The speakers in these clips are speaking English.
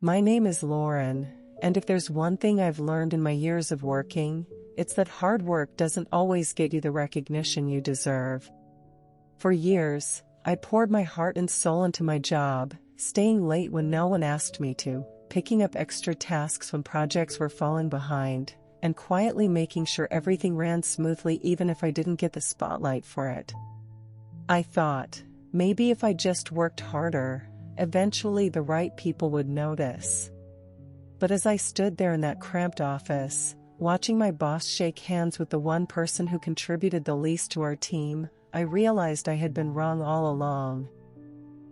My name is Lauren, and if there's one thing I've learned in my years of working, it's that hard work doesn't always get you the recognition you deserve. For years, I poured my heart and soul into my job, staying late when no one asked me to, picking up extra tasks when projects were falling behind, and quietly making sure everything ran smoothly even if I didn't get the spotlight for it. I thought, maybe if I just worked harder, eventually the right people would notice. But as I stood there in that cramped office, watching my boss shake hands with the one person who contributed the least to our team, I realized I had been wrong all along.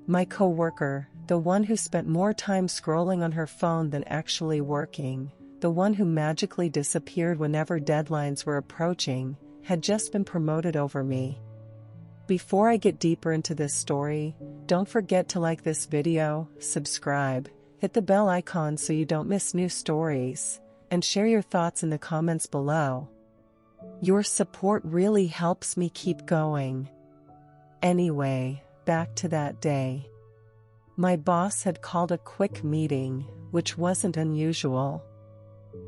My coworker, the one who spent more time scrolling on her phone than actually working, the one who magically disappeared whenever deadlines were approaching, had just been promoted over me. Before I get deeper into this story, don't forget to like this video, subscribe, hit the bell icon so you don't miss new stories, and share your thoughts in the comments below. Your support really helps me keep going. Anyway, back to that day. My boss had called a quick meeting, which wasn't unusual.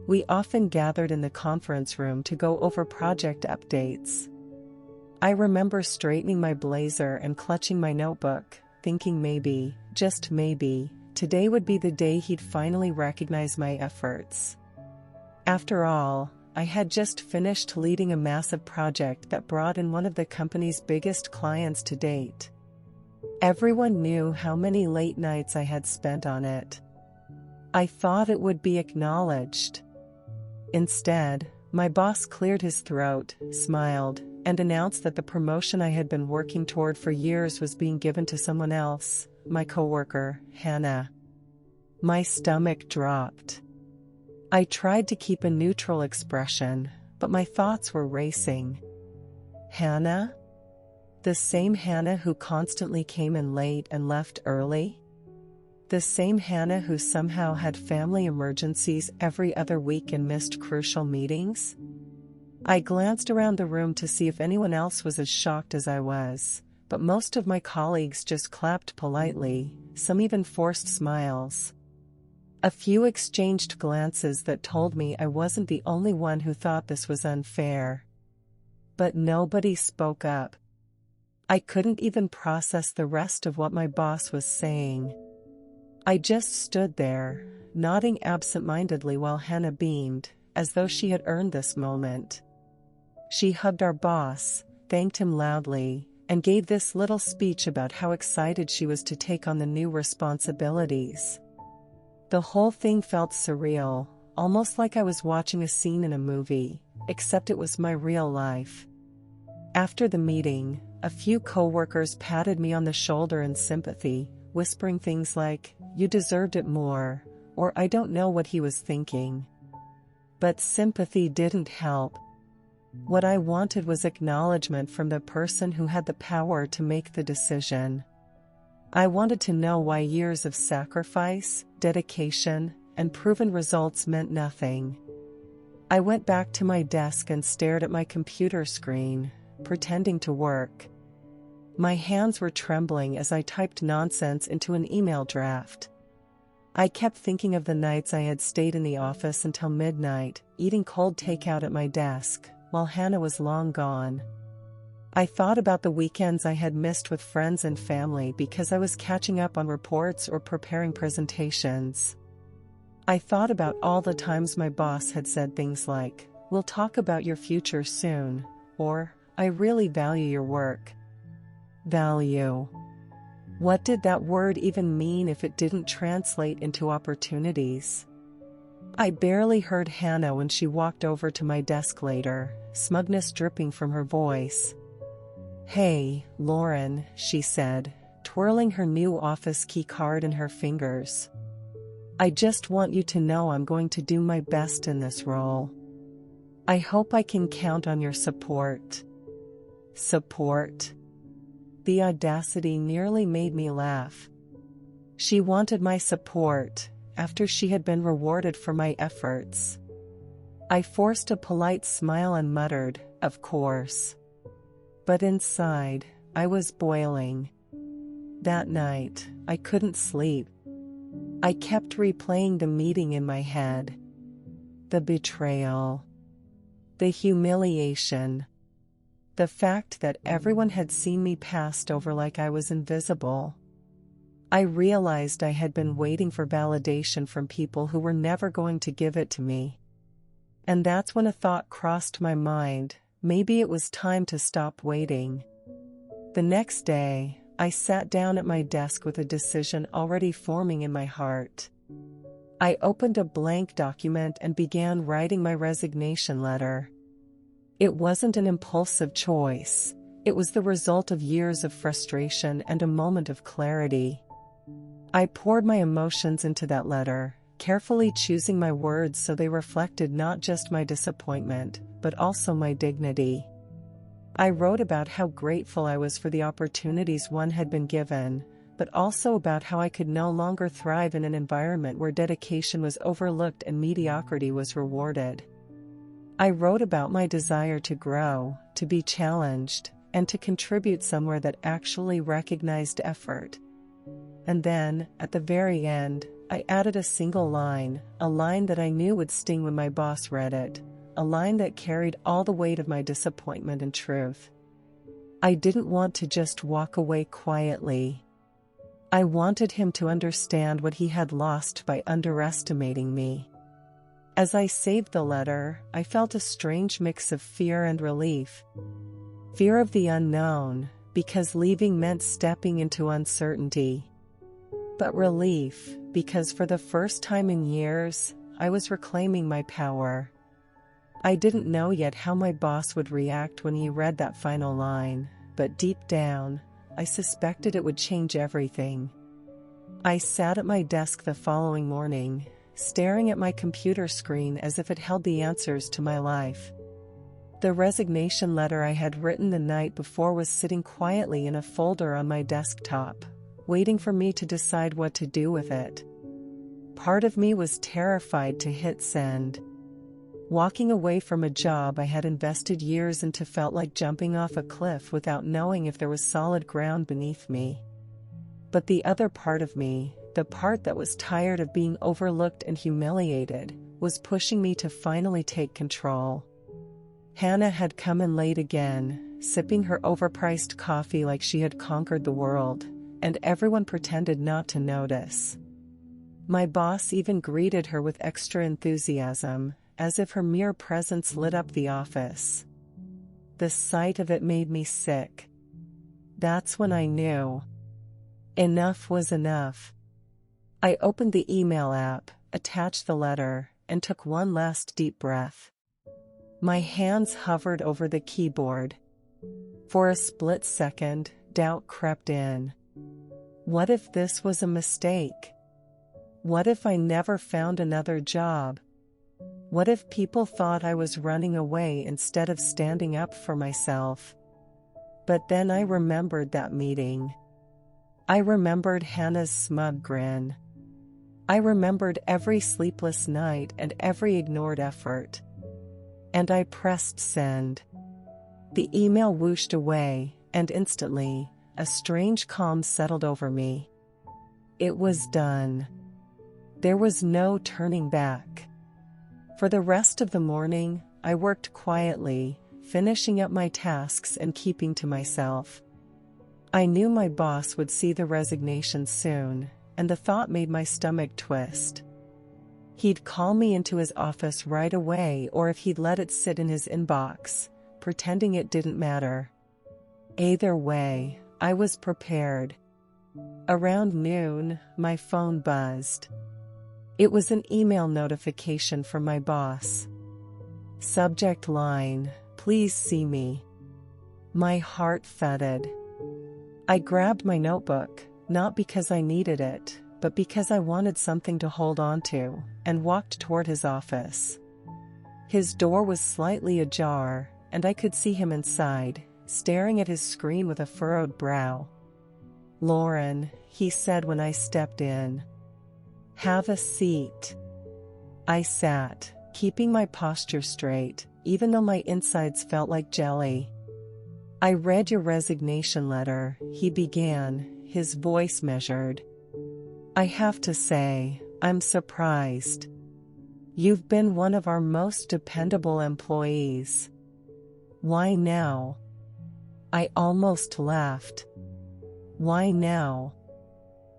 We often gathered in the conference room to go over project updates. I remember straightening my blazer and clutching my notebook, thinking maybe, just maybe, today would be the day he'd finally recognize my efforts. After all, I had just finished leading a massive project that brought in one of the company's biggest clients to date. Everyone knew how many late nights I had spent on it. I thought it would be acknowledged. Instead, my boss cleared his throat, smiled, and announced that the promotion I had been working toward for years was being given to someone else, my coworker, Hannah. My stomach dropped. I tried to keep a neutral expression, but my thoughts were racing. Hannah? The same Hannah who constantly came in late and left early? The same Hannah who somehow had family emergencies every other week and missed crucial meetings? I glanced around the room to see if anyone else was as shocked as I was, but most of my colleagues just clapped politely, some even forced smiles. A few exchanged glances that told me I wasn't the only one who thought this was unfair. But nobody spoke up. I couldn't even process the rest of what my boss was saying. I just stood there, nodding absent-mindedly while Hannah beamed, as though she had earned this moment. She hugged our boss, thanked him loudly, and gave this little speech about how excited she was to take on the new responsibilities. The whole thing felt surreal, almost like I was watching a scene in a movie, except it was my real life. After the meeting, a few coworkers patted me on the shoulder in sympathy, whispering things like, "You deserved it more," or "I don't know what he was thinking." But sympathy didn't help. What I wanted was acknowledgement from the person who had the power to make the decision. I wanted to know why years of sacrifice, dedication, and proven results meant nothing. I went back to my desk and stared at my computer screen, pretending to work. My hands were trembling as I typed nonsense into an email draft. I kept thinking of the nights I had stayed in the office until midnight, eating cold takeout at my desk, while Hannah was long gone. I thought about the weekends I had missed with friends and family because I was catching up on reports or preparing presentations. I thought about all the times my boss had said things like, "We'll talk about your future soon," or, "I really value your work." Value. What did that word even mean if it didn't translate into opportunities? I barely heard Hannah when she walked over to my desk later, smugness dripping from her voice. "Hey, Lauren," she said, twirling her new office key card in her fingers. "I just want you to know I'm going to do my best in this role. I hope I can count on your support." Support? The audacity nearly made me laugh. She wanted my support, after she had been rewarded for my efforts. I forced a polite smile and muttered, "Of course." But inside, I was boiling. That night, I couldn't sleep. I kept replaying the meeting in my head. The betrayal. The humiliation. The fact that everyone had seen me passed over like I was invisible. I realized I had been waiting for validation from people who were never going to give it to me. And that's when a thought crossed my mind, maybe it was time to stop waiting. The next day, I sat down at my desk with a decision already forming in my heart. I opened a blank document and began writing my resignation letter. It wasn't an impulsive choice, it was the result of years of frustration and a moment of clarity. I poured my emotions into that letter, carefully choosing my words so they reflected not just my disappointment, but also my dignity. I wrote about how grateful I was for the opportunities one had been given, but also about how I could no longer thrive in an environment where dedication was overlooked and mediocrity was rewarded. I wrote about my desire to grow, to be challenged, and to contribute somewhere that actually recognized effort. And then, at the very end, I added a single line, a line that I knew would sting when my boss read it, a line that carried all the weight of my disappointment and truth. I didn't want to just walk away quietly. I wanted him to understand what he had lost by underestimating me. As I saved the letter, I felt a strange mix of fear and relief. Fear of the unknown, because leaving meant stepping into uncertainty. But relief, because for the first time in years, I was reclaiming my power. I didn't know yet how my boss would react when he read that final line, but deep down, I suspected it would change everything. I sat at my desk the following morning, staring at my computer screen as if it held the answers to my life. The resignation letter I had written the night before was sitting quietly in a folder on my desktop, waiting for me to decide what to do with it. Part of me was terrified to hit send. Walking away from a job I had invested years into felt like jumping off a cliff without knowing if there was solid ground beneath me. But the other part of me, the part that was tired of being overlooked and humiliated, was pushing me to finally take control. Hannah had come in late again, sipping her overpriced coffee like she had conquered the world, and everyone pretended not to notice. My boss even greeted her with extra enthusiasm, as if her mere presence lit up the office. The sight of it made me sick. That's when I knew. Enough was enough. I opened the email app, attached the letter, and took one last deep breath. My hands hovered over the keyboard. For a split second, doubt crept in. What if this was a mistake? What if I never found another job? What if people thought I was running away instead of standing up for myself? But then I remembered that meeting. I remembered Hannah's smug grin. I remembered every sleepless night and every ignored effort. And I pressed send. The email whooshed away, and instantly, a strange calm settled over me. It was done. There was no turning back. For the rest of the morning, I worked quietly, finishing up my tasks and keeping to myself. I knew my boss would see the resignation soon, and the thought made my stomach twist. He'd call me into his office right away, or if he'd let it sit in his inbox, pretending it didn't matter. Either way, I was prepared. Around noon, my phone buzzed. It was an email notification from my boss. Subject line, "Please see me." My heart thudded. I grabbed my notebook, not because I needed it, but because I wanted something to hold on to, and walked toward his office. His door was slightly ajar, and I could see him inside, staring at his screen with a furrowed brow. "Lauren," he said when I stepped in. "Have a seat." I sat, keeping my posture straight, even though my insides felt like jelly. "I read your resignation letter," he began, his voice measured. I have to say, I'm surprised. You've been one of our most dependable employees. Why now? I almost laughed. Why now?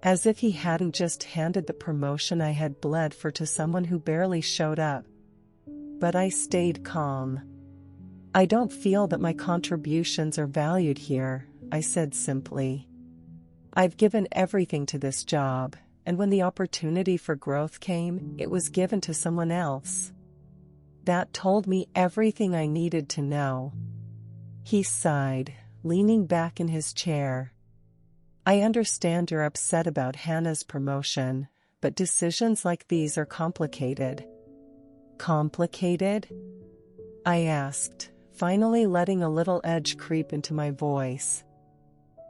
As if he hadn't just handed the promotion I had bled for to someone who barely showed up. But I stayed calm. I don't feel that my contributions are valued here, I said simply. I've given everything to this job, and when the opportunity for growth came, it was given to someone else. That told me everything I needed to know. He sighed, leaning back in his chair. I understand you're upset about Hannah's promotion, but decisions like these are complicated. Complicated? I asked, finally letting a little edge creep into my voice.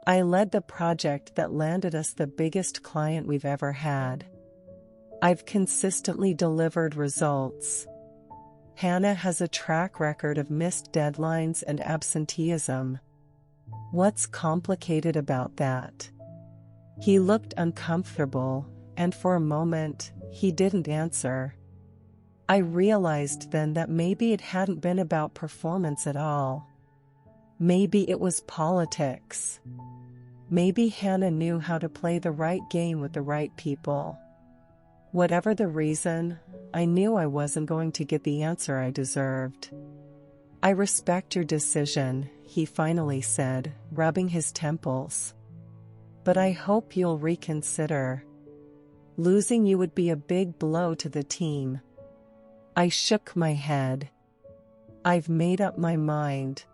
I led the project that landed us the biggest client we've ever had. I've consistently delivered results. Hannah has a track record of missed deadlines and absenteeism. What's complicated about that? He looked uncomfortable, and for a moment, he didn't answer. I realized then that maybe it hadn't been about performance at all. Maybe it was politics. Maybe Hannah knew how to play the right game with the right people. Whatever the reason, I knew I wasn't going to get the answer I deserved. I respect your decision, he finally said, rubbing his temples. But I hope you'll reconsider. Losing you would be a big blow to the team. I shook my head. I've made up my mind.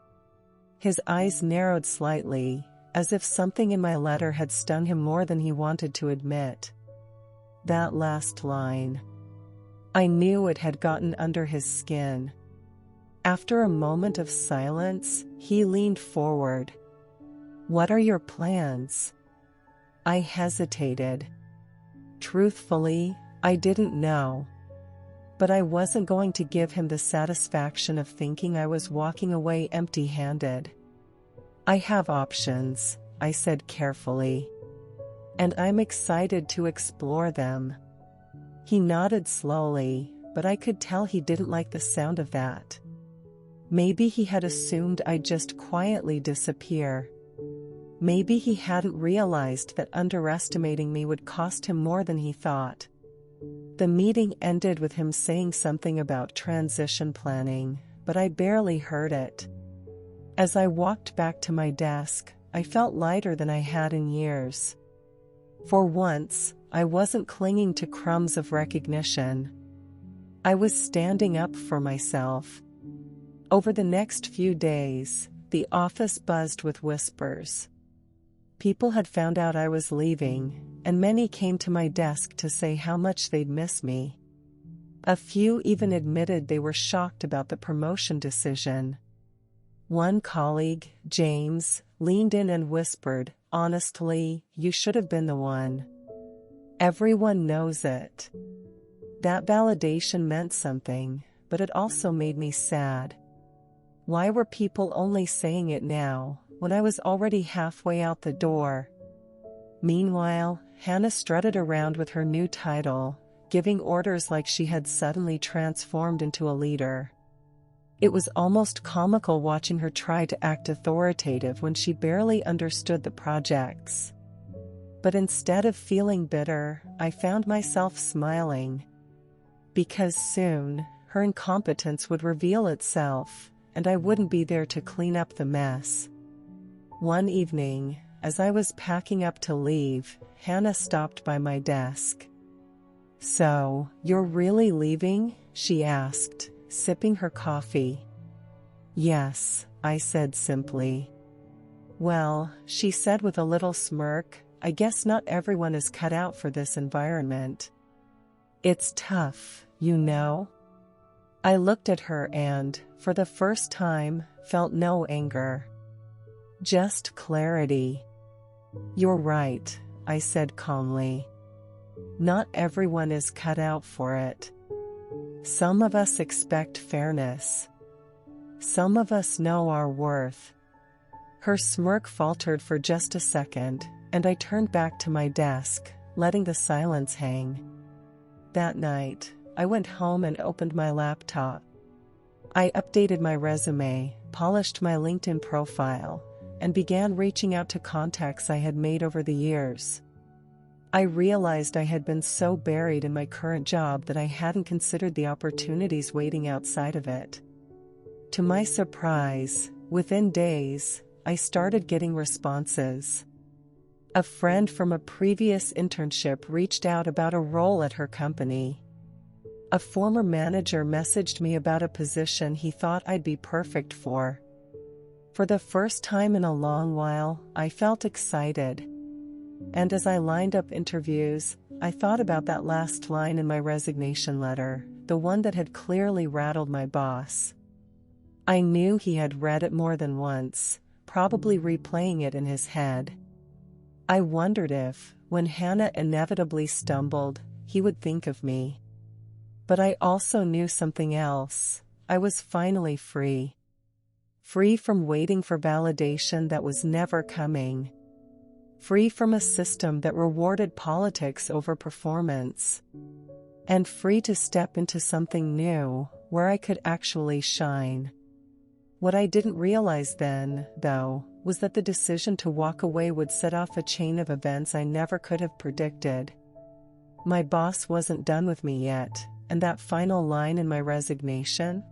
His eyes narrowed slightly, as if something in my letter had stung him more than he wanted to admit. That last line. I knew it had gotten under his skin. After a moment of silence, he leaned forward. What are your plans? I hesitated. Truthfully, I didn't know. But I wasn't going to give him the satisfaction of thinking I was walking away empty-handed. I have options, I said carefully. And I'm excited to explore them. He nodded slowly, but I could tell he didn't like the sound of that. Maybe he had assumed I'd just quietly disappear. Maybe he hadn't realized that underestimating me would cost him more than he thought. The meeting ended with him saying something about transition planning, but I barely heard it. As I walked back to my desk, I felt lighter than I had in years. For once, I wasn't clinging to crumbs of recognition. I was standing up for myself. Over the next few days, the office buzzed with whispers. People had found out I was leaving, and many came to my desk to say how much they'd miss me. A few even admitted they were shocked about the promotion decision. One colleague, James, leaned in and whispered, "Honestly, you should have been the one." Everyone knows it. That validation meant something, but it also made me sad. Why were people only saying it now, when I was already halfway out the door? Meanwhile, Hannah strutted around with her new title, giving orders like she had suddenly transformed into a leader. It was almost comical watching her try to act authoritative when she barely understood the projects. But instead of feeling bitter, I found myself smiling. Because soon, her incompetence would reveal itself, and I wouldn't be there to clean up the mess. One evening, as I was packing up to leave, Hannah stopped by my desk. "So, you're really leaving?" she asked, sipping her coffee. "Yes," I said simply. "Well," she said with a little smirk, "I guess not everyone is cut out for this environment. It's tough, you know?" I looked at her and, for the first time, felt no anger. Just clarity. "You're right," I said calmly. "Not everyone is cut out for it. Some of us expect fairness. Some of us know our worth." Her smirk faltered for just a second, and I turned back to my desk, letting the silence hang. That night, I went home and opened my laptop. I updated my resume, polished my LinkedIn profile, and began reaching out to contacts I had made over the years. I realized I had been so buried in my current job that I hadn't considered the opportunities waiting outside of it. To my surprise, within days, I started getting responses. A friend from a previous internship reached out about a role at her company. A former manager messaged me about a position he thought I'd be perfect for. For the first time in a long while, I felt excited. And as I lined up interviews, I thought about that last line in my resignation letter, the one that had clearly rattled my boss. I knew he had read it more than once, probably replaying it in his head. I wondered if, when Hannah inevitably stumbled, he would think of me. But I also knew something else. I was finally free. Free from waiting for validation that was never coming. Free from a system that rewarded politics over performance. And free to step into something new, where I could actually shine. What I didn't realize then, though, was that the decision to walk away would set off a chain of events I never could have predicted. My boss wasn't done with me yet, and that final line in my resignation?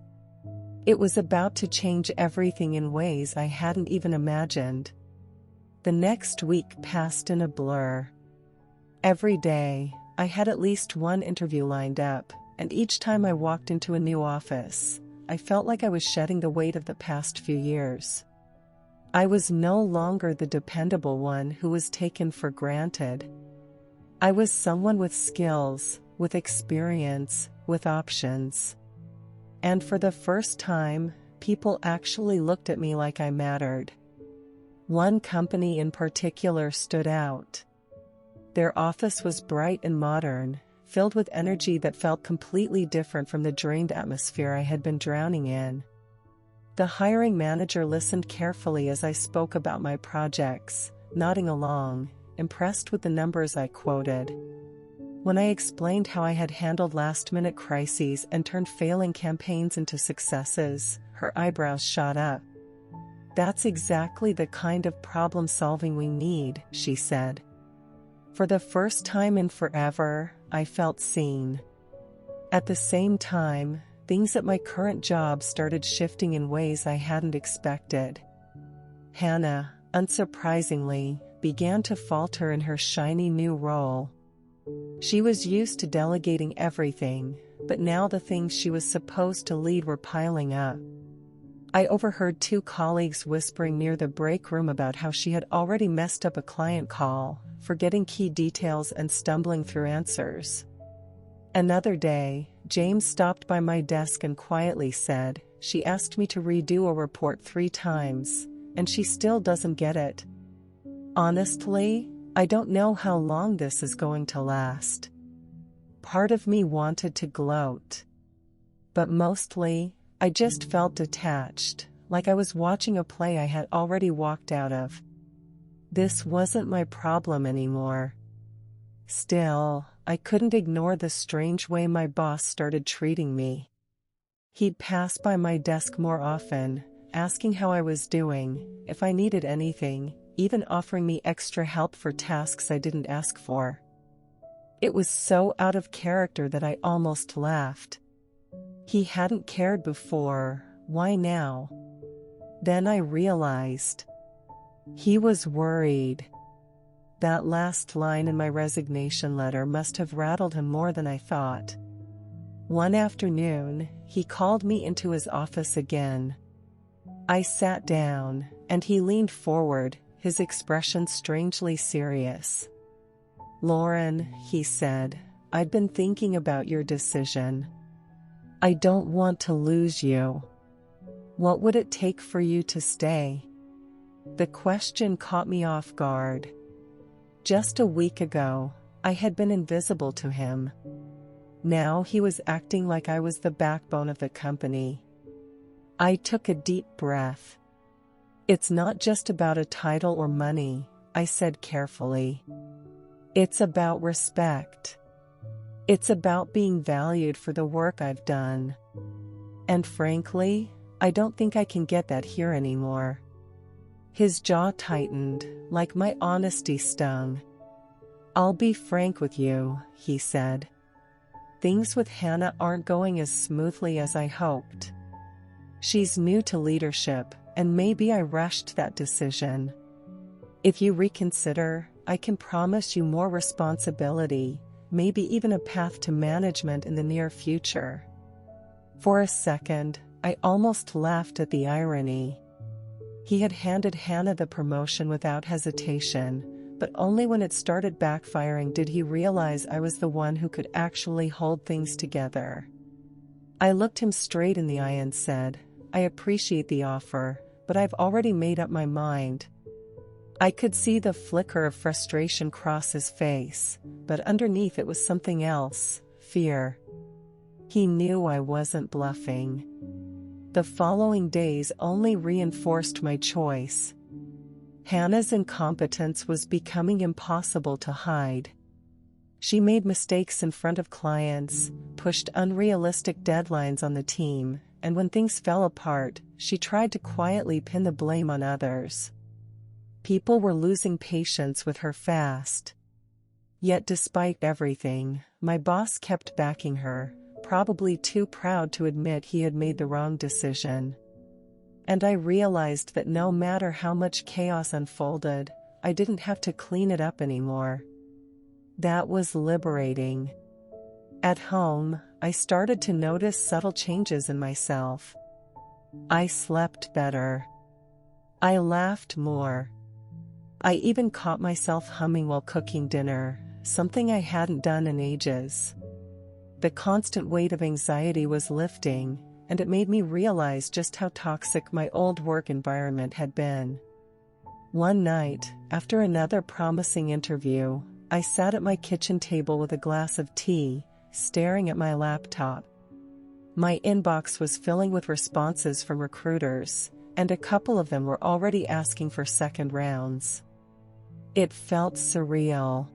It was about to change everything in ways I hadn't even imagined. The next week passed in a blur. Every day, I had at least one interview lined up, and each time I walked into a new office, I felt like I was shedding the weight of the past few years. I was no longer the dependable one who was taken for granted. I was someone with skills, with experience, with options. And for the first time, people actually looked at me like I mattered. One company in particular stood out. Their office was bright and modern, filled with energy that felt completely different from the drained atmosphere I had been drowning in. The hiring manager listened carefully as I spoke about my projects, nodding along, impressed with the numbers I quoted. When I explained how I had handled last-minute crises and turned failing campaigns into successes, her eyebrows shot up. "That's exactly the kind of problem-solving we need," she said. For the first time in forever, I felt seen. At the same time, things at my current job started shifting in ways I hadn't expected. Hannah, unsurprisingly, began to falter in her shiny new role. She was used to delegating everything, but now the things she was supposed to lead were piling up. I overheard two colleagues whispering near the break room about how she had already messed up a client call, forgetting key details and stumbling through answers. Another day, James stopped by my desk and quietly said, "She asked me to redo a report 3 times, and she still doesn't get it. Honestly, I don't know how long this is going to last." Part of me wanted to gloat. But mostly, I just felt detached, like I was watching a play I had already walked out of. This wasn't my problem anymore. Still, I couldn't ignore the strange way my boss started treating me. He'd pass by my desk more often, asking how I was doing, if I needed anything, even offering me extra help for tasks I didn't ask for. It was so out of character that I almost laughed. He hadn't cared before, why now? Then I realized. He was worried. That last line in my resignation letter must have rattled him more than I thought. One afternoon, he called me into his office again. I sat down, and he leaned forward, his expression strangely serious. "Lauren," he said, "I've been thinking about your decision. I don't want to lose you. What would it take for you to stay?" The question caught me off guard. Just a week ago, I had been invisible to him. Now he was acting like I was the backbone of the company. I took a deep breath. "It's not just about a title or money," I said carefully. It's about respect. It's about being valued for the work I've done. And frankly, I don't think I can get that here anymore. His jaw tightened, like my honesty stung. I'll be frank with you, he said. Things with Hannah aren't going as smoothly as I hoped. She's new to leadership, and maybe I rushed that decision. If you reconsider, I can promise you more responsibility, maybe even a path to management in the near future. For a second, I almost laughed at the irony. He had handed Hannah the promotion without hesitation, but only when it started backfiring did he realize I was the one who could actually hold things together. I looked him straight in the eye and said, I appreciate the offer, but I've already made up my mind. I could see the flicker of frustration cross his face, but underneath it was something else, fear. He knew I wasn't bluffing. The following days only reinforced my choice. Hannah's incompetence was becoming impossible to hide. She made mistakes in front of clients, pushed unrealistic deadlines on the team, and when things fell apart, she tried to quietly pin the blame on others. People were losing patience with her fast. Yet despite everything, my boss kept backing her, probably too proud to admit he had made the wrong decision. And I realized that no matter how much chaos unfolded, I didn't have to clean it up anymore. That was liberating. At home, I started to notice subtle changes in myself. I slept better. I laughed more. I even caught myself humming while cooking dinner, something I hadn't done in ages. The constant weight of anxiety was lifting, and it made me realize just how toxic my old work environment had been. One night, after another promising interview, I sat at my kitchen table with a glass of tea, staring at my laptop. My inbox was filling with responses from recruiters, and a couple of them were already asking for second rounds. It felt surreal.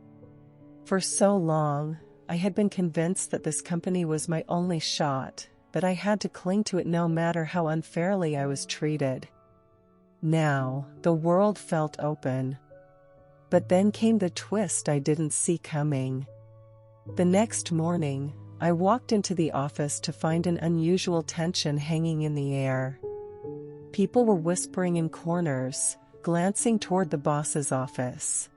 For so long, I had been convinced that this company was my only shot, that I had to cling to it no matter how unfairly I was treated. Now, the world felt open. But then came the twist I didn't see coming. The next morning, I walked into the office to find an unusual tension hanging in the air. People were whispering in corners, glancing toward the boss's office.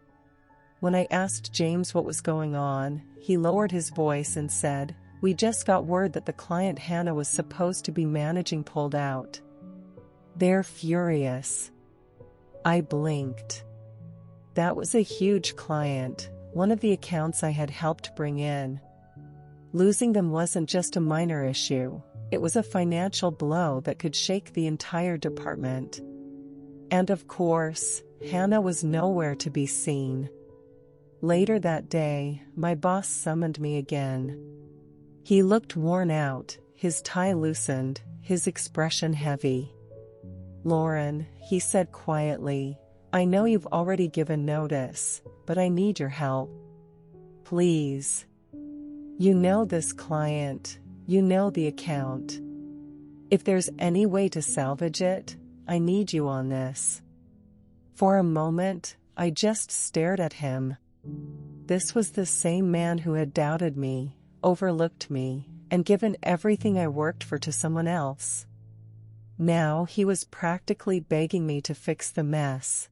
When I asked James what was going on, he lowered his voice and said, "We just got word that the client Hannah was supposed to be managing pulled out. They're furious." I blinked. That was a huge client, one of the accounts I had helped bring in. Losing them wasn't just a minor issue, it was a financial blow that could shake the entire department. And of course, Hannah was nowhere to be seen. Later that day, my boss summoned me again. He looked worn out, his tie loosened, his expression heavy. "Lauren," he said quietly, "I know you've already given notice, but I need your help. Please. You know this client, you know the account. If there's any way to salvage it, I need you on this." For a moment, I just stared at him. This was the same man who had doubted me, overlooked me, and given everything I worked for to someone else. Now he was practically begging me to fix the mess.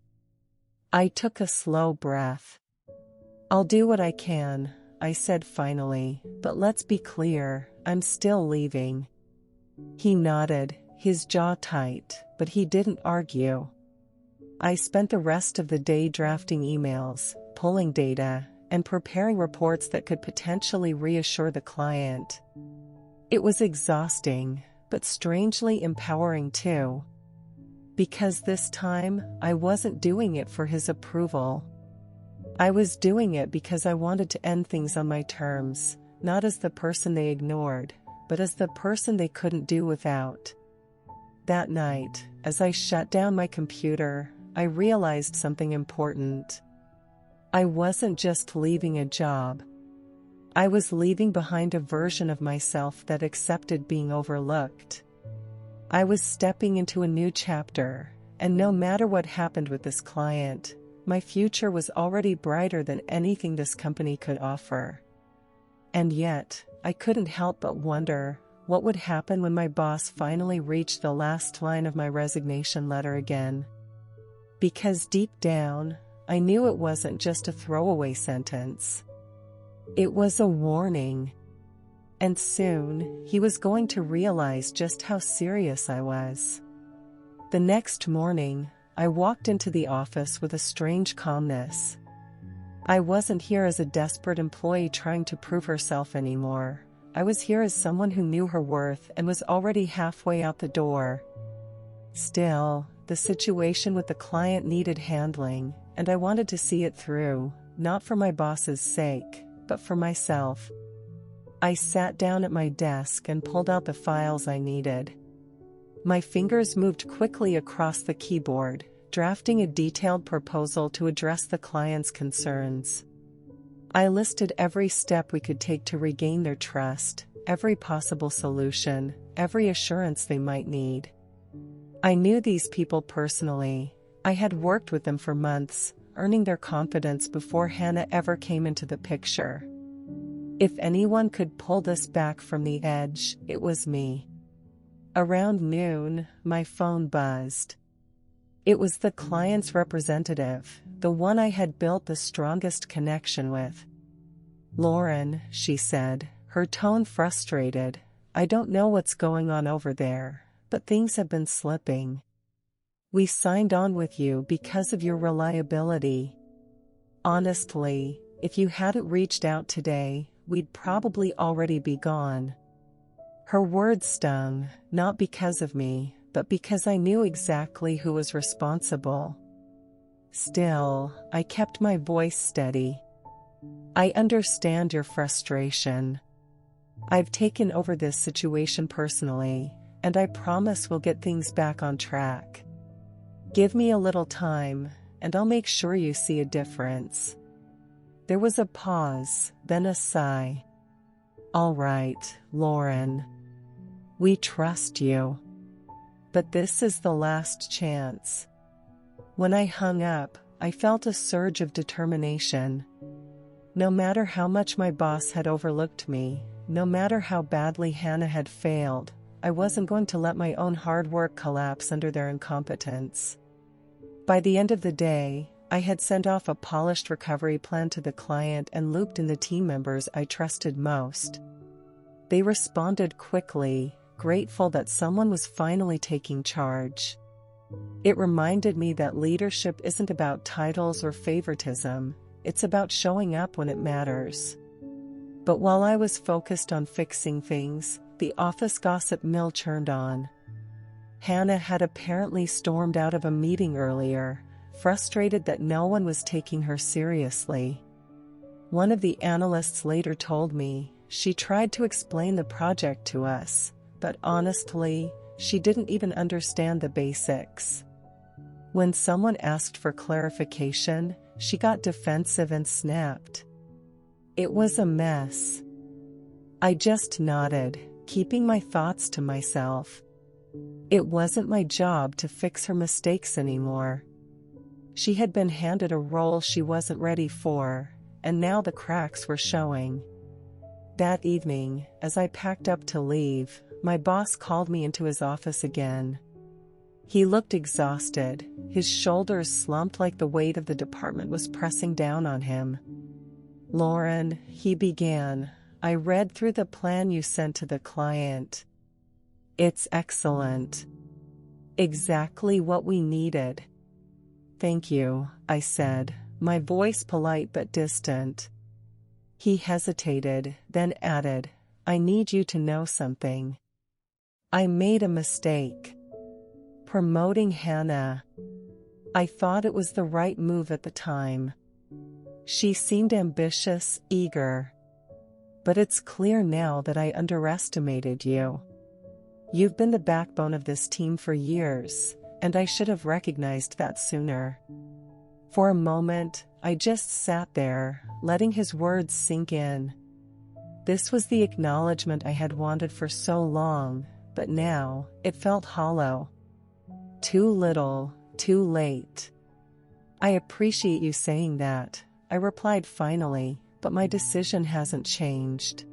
I took a slow breath. "I'll do what I can," I said finally, "but let's be clear, I'm still leaving." He nodded, his jaw tight, but he didn't argue. I spent the rest of the day drafting emails, pulling data, and preparing reports that could potentially reassure the client. It was exhausting, but strangely empowering too. Because this time, I wasn't doing it for his approval. I was doing it because I wanted to end things on my terms, not as the person they ignored, but as the person they couldn't do without. That night, as I shut down my computer, I realized something important. I wasn't just leaving a job. I was leaving behind a version of myself that accepted being overlooked. I was stepping into a new chapter, and no matter what happened with this client, my future was already brighter than anything this company could offer. And yet, I couldn't help but wonder, what would happen when my boss finally reached the last line of my resignation letter again? Because deep down, I knew it wasn't just a throwaway sentence. It was a warning. And soon, he was going to realize just how serious I was. The next morning, I walked into the office with a strange calmness. I wasn't here as a desperate employee trying to prove herself anymore. I was here as someone who knew her worth and was already halfway out the door. Still, the situation with the client needed handling, and I wanted to see it through, not for my boss's sake, but for myself. I sat down at my desk and pulled out the files I needed. My fingers moved quickly across the keyboard, drafting a detailed proposal to address the client's concerns. I listed every step we could take to regain their trust, every possible solution, every assurance they might need. I knew these people personally. I had worked with them for months, earning their confidence before Hannah ever came into the picture. If anyone could pull this back from the edge, it was me. Around noon, my phone buzzed. It was the client's representative, the one I had built the strongest connection with. "Lauren," she said, her tone frustrated, "I don't know what's going on over there, but things have been slipping. We signed on with you because of your reliability. Honestly, if you hadn't reached out today, we'd probably already be gone." Her words stung, not because of me, but because I knew exactly who was responsible. Still, I kept my voice steady. "I understand your frustration. I've taken over this situation personally, and I promise we'll get things back on track. Give me a little time, and I'll make sure you see a difference." There was a pause, then a sigh. "All right, Lauren. We trust you. But this is the last chance." When I hung up, I felt a surge of determination. No matter how much my boss had overlooked me, no matter how badly Hannah had failed, I wasn't going to let my own hard work collapse under their incompetence. By the end of the day, I had sent off a polished recovery plan to the client and looped in the team members I trusted most. They responded quickly, grateful that someone was finally taking charge. It reminded me that leadership isn't about titles or favoritism, it's about showing up when it matters. But while I was focused on fixing things, the office gossip mill churned on. Hannah had apparently stormed out of a meeting earlier, frustrated that no one was taking her seriously. One of the analysts later told me, she tried to explain the project to us, but honestly, she didn't even understand the basics. When someone asked for clarification, she got defensive and snapped. It was a mess. I just nodded, keeping my thoughts to myself. It wasn't my job to fix her mistakes anymore. She had been handed a role she wasn't ready for, and now the cracks were showing. That evening, as I packed up to leave, my boss called me into his office again. He looked exhausted, his shoulders slumped like the weight of the department was pressing down on him. "Lauren," he began, "I read through the plan you sent to the client. It's excellent. Exactly what we needed." "Thank you," I said, my voice polite but distant. He hesitated, then added, "I need you to know something. I made a mistake. Promoting Hannah. I thought it was the right move at the time. She seemed ambitious, eager. But it's clear now that I underestimated you. You've been the backbone of this team for years, and I should have recognized that sooner. For a moment, I just sat there, letting his words sink in. This was the acknowledgement I had wanted for so long, but now, it felt hollow. Too little, too late. I appreciate you saying that, I replied finally, but my decision hasn't changed.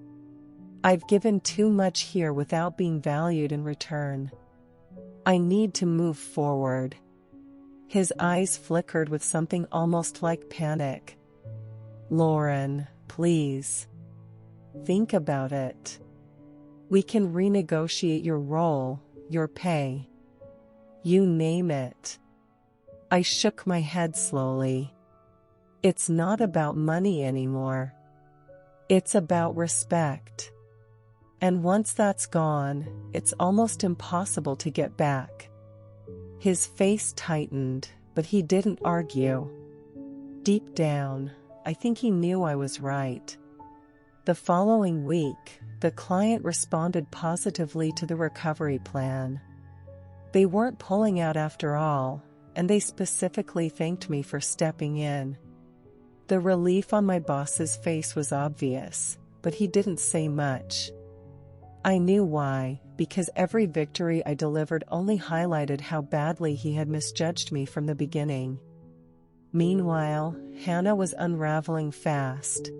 I've given too much here without being valued in return. I need to move forward. His eyes flickered with something almost like panic. Lauren, please. Think about it. We can renegotiate your role, your pay. You name it. I shook my head slowly. It's not about money anymore. It's about respect. And once that's gone, it's almost impossible to get back. His face tightened, but he didn't argue. Deep down, I think he knew I was right. The following week, the client responded positively to the recovery plan. They weren't pulling out after all, and they specifically thanked me for stepping in. The relief on my boss's face was obvious, but he didn't say much. I knew why, because every victory I delivered only highlighted how badly he had misjudged me from the beginning. Meanwhile, Hannah was unraveling fast.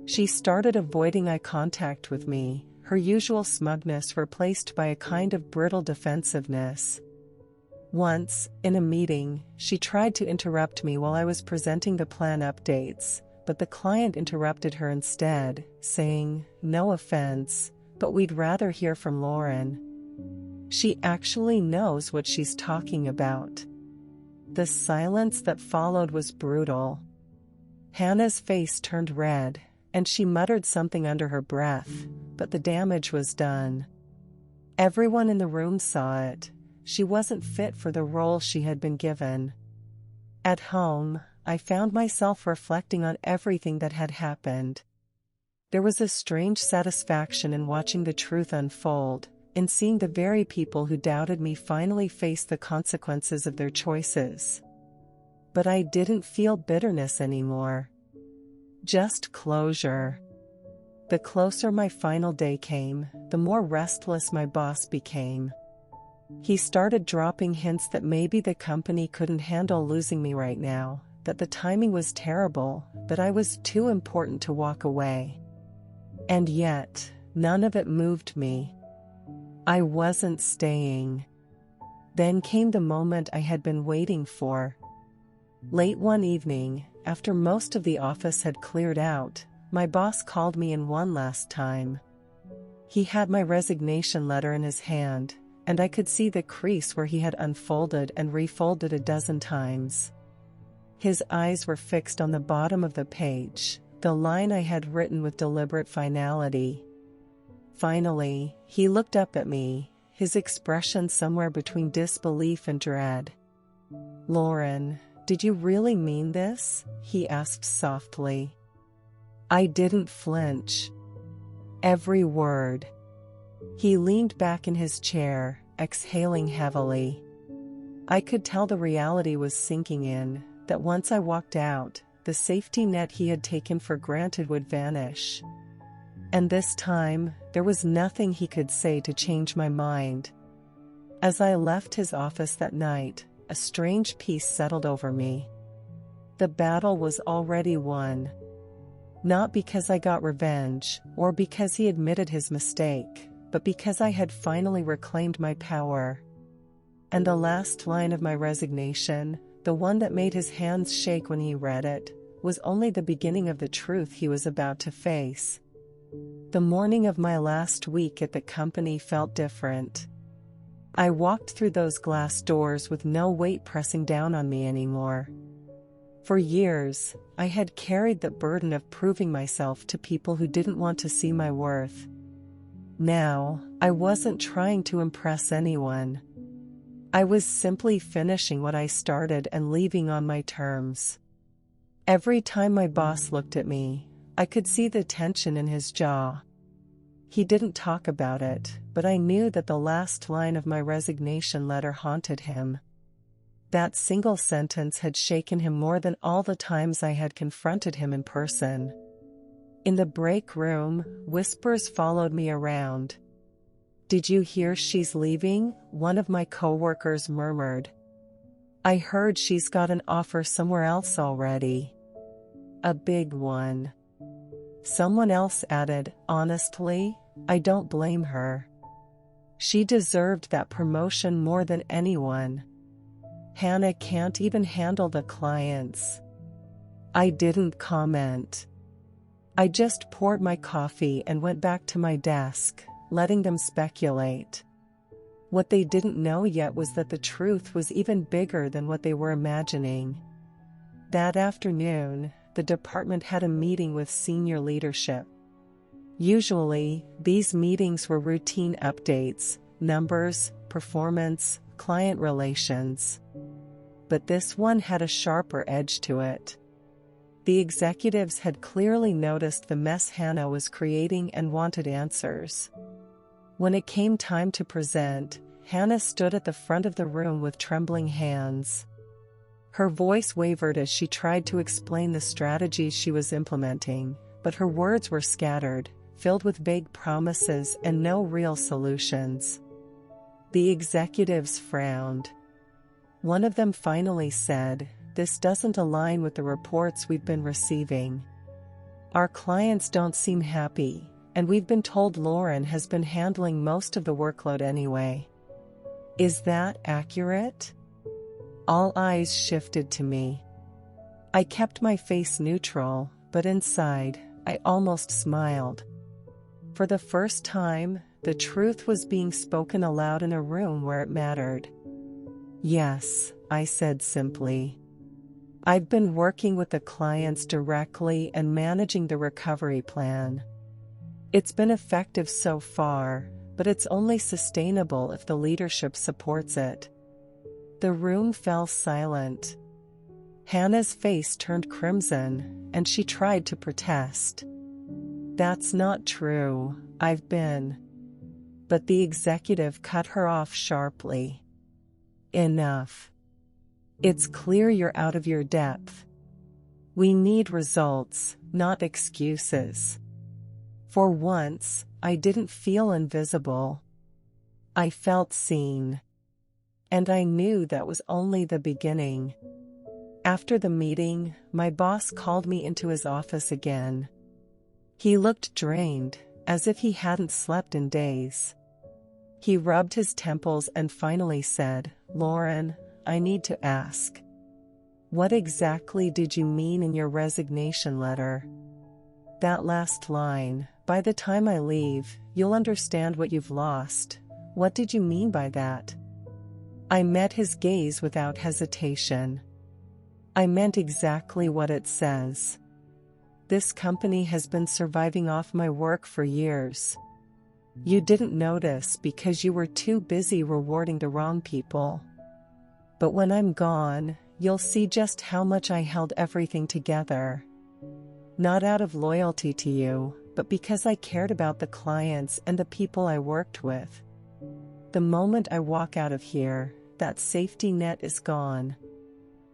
She started avoiding eye contact with me, her usual smugness replaced by a kind of brittle defensiveness. Once, in a meeting, she tried to interrupt me while I was presenting the plan updates, but the client interrupted her instead, saying, "No offense, but we'd rather hear from Lauren. She actually knows what she's talking about." The silence that followed was brutal. Hannah's face turned red, and she muttered something under her breath, but the damage was done. Everyone in the room saw it. She wasn't fit for the role she had been given. At home, I found myself reflecting on everything that had happened. There was a strange satisfaction in watching the truth unfold, in seeing the very people who doubted me finally face the consequences of their choices. But I didn't feel bitterness anymore. Just closure. The closer my final day came, the more restless my boss became. He started dropping hints that maybe the company couldn't handle losing me right now, that the timing was terrible, that I was too important to walk away. And yet, none of it moved me. I wasn't staying. Then came the moment I had been waiting for. Late one evening, after most of the office had cleared out, my boss called me in one last time. He had my resignation letter in his hand, and I could see the crease where he had unfolded and refolded a dozen times. His eyes were fixed on the bottom of the page, the line I had written with deliberate finality. Finally, he looked up at me, his expression somewhere between disbelief and dread. "Lauren, did you really mean this?" he asked softly. I didn't flinch. Every word. He leaned back in his chair, exhaling heavily. I could tell the reality was sinking in, that once I walked out, the safety net he had taken for granted would vanish. And this time, there was nothing he could say to change my mind. As I left his office that night, a strange peace settled over me. The battle was already won. Not because I got revenge, or because he admitted his mistake, but because I had finally reclaimed my power. And the last line of my resignation, the one that made his hands shake when he read it, was only the beginning of the truth he was about to face. The morning of my last week at the company felt different. I walked through those glass doors with no weight pressing down on me anymore. For years, I had carried the burden of proving myself to people who didn't want to see my worth. Now, I wasn't trying to impress anyone. I was simply finishing what I started and leaving on my terms. Every time my boss looked at me, I could see the tension in his jaw. He didn't talk about it, but I knew that the last line of my resignation letter haunted him. That single sentence had shaken him more than all the times I had confronted him in person. In the break room, whispers followed me around. "Did you hear she's leaving?" one of my coworkers murmured. "I heard she's got an offer somewhere else already. A big one." Someone else added, "Honestly, I don't blame her. She deserved that promotion more than anyone. Hannah can't even handle the clients." I didn't comment. I just poured my coffee and went back to my desk, letting them speculate. What they didn't know yet was that the truth was even bigger than what they were imagining. That afternoon, the department had a meeting with senior leadership. Usually, these meetings were routine updates, numbers, performance, client relations. But this one had a sharper edge to it. The executives had clearly noticed the mess Hannah was creating and wanted answers. When it came time to present, Hannah stood at the front of the room with trembling hands. Her voice wavered as she tried to explain the strategies she was implementing, but her words were scattered, filled with vague promises and no real solutions. The executives frowned. One of them finally said, "This doesn't align with the reports we've been receiving. Our clients don't seem happy, and we've been told Lauren has been handling most of the workload anyway." "Is that accurate?" All eyes shifted to me. I kept my face neutral, but inside, I almost smiled. For the first time, the truth was being spoken aloud in a room where it mattered. "Yes," I said simply. "I've been working with the clients directly and managing the recovery plan. It's been effective so far, but it's only sustainable if the leadership supports it." The room fell silent. Hannah's face turned crimson, and she tried to protest. "That's not true, I've been..." But the executive cut her off sharply. "Enough. It's clear you're out of your depth. We need results, not excuses." For once, I didn't feel invisible. I felt seen. And I knew that was only the beginning. After the meeting, my boss called me into his office again. He looked drained, as if he hadn't slept in days. He rubbed his temples and finally said, "Lauren, I need to ask. What exactly did you mean in your resignation letter? That last line, 'By the time I leave, you'll understand what you've lost.' What did you mean by that?" I met his gaze without hesitation. "I meant exactly what it says. This company has been surviving off my work for years. You didn't notice because you were too busy rewarding the wrong people. But when I'm gone, you'll see just how much I held everything together. Not out of loyalty to you, but because I cared about the clients and the people I worked with. The moment I walk out of here, that safety net is gone."